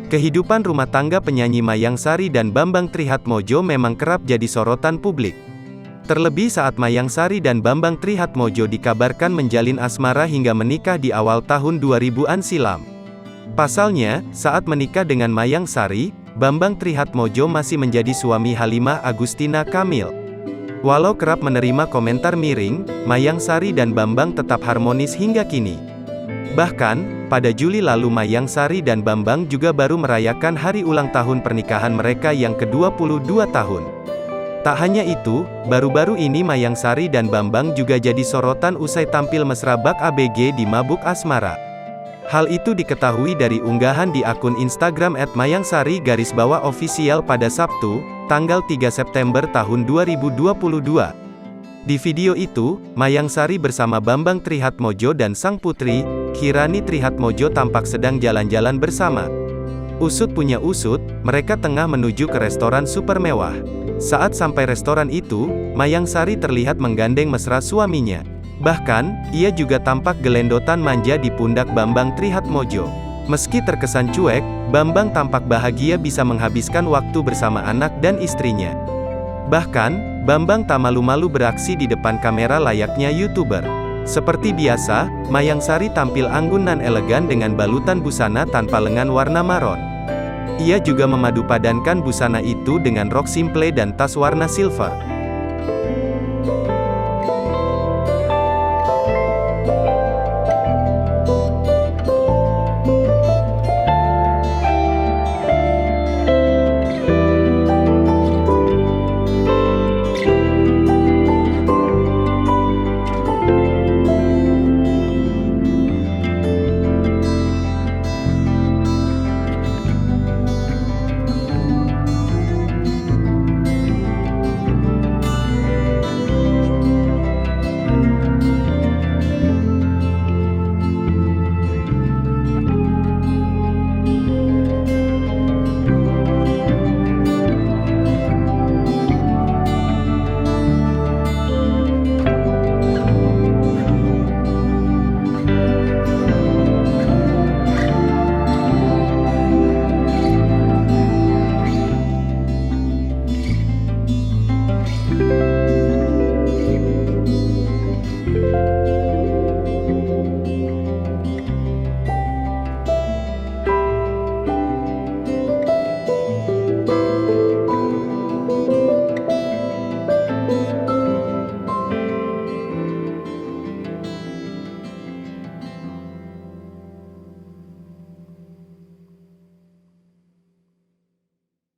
Kehidupan rumah tangga penyanyi Mayang Sari dan Bambang Trihatmojo memang kerap jadi sorotan publik. Terlebih saat Mayang Sari dan Bambang Trihatmojo dikabarkan menjalin asmara hingga menikah di awal tahun 2000-an silam. Pasalnya, saat menikah dengan Mayang Sari, Bambang Trihatmojo masih menjadi suami Halimah Agustina Kamil. Walau kerap menerima komentar miring, Mayang Sari dan Bambang tetap harmonis hingga kini. Bahkan, pada Juli lalu Mayang Sari dan Bambang juga baru merayakan hari ulang tahun pernikahan mereka yang ke-22 tahun. Tak hanya itu, baru-baru ini Mayang Sari dan Bambang juga jadi sorotan usai tampil mesra bak ABG di Mabuk Asmara. Hal itu diketahui dari unggahan di akun Instagram @mayangsari_official pada Sabtu, tanggal 3 September tahun 2022. Di video itu, Mayang Sari bersama Bambang Trihatmojo dan sang putri, Kirani Trihatmojo tampak sedang jalan-jalan bersama. Usut punya usut, mereka tengah menuju ke restoran super mewah. Saat sampai restoran itu, Mayang Sari terlihat menggandeng mesra suaminya. Bahkan, ia juga tampak gelendotan manja di pundak Bambang Trihatmojo. Meski terkesan cuek, Bambang tampak bahagia bisa menghabiskan waktu bersama anak dan istrinya. Bahkan, Bambang tak malu-malu beraksi di depan kamera layaknya YouTuber. Seperti biasa, Mayang Sari tampil anggun dan elegan dengan balutan busana tanpa lengan warna maron. Ia juga memadupadankan busana itu dengan rok simple dan tas warna silver.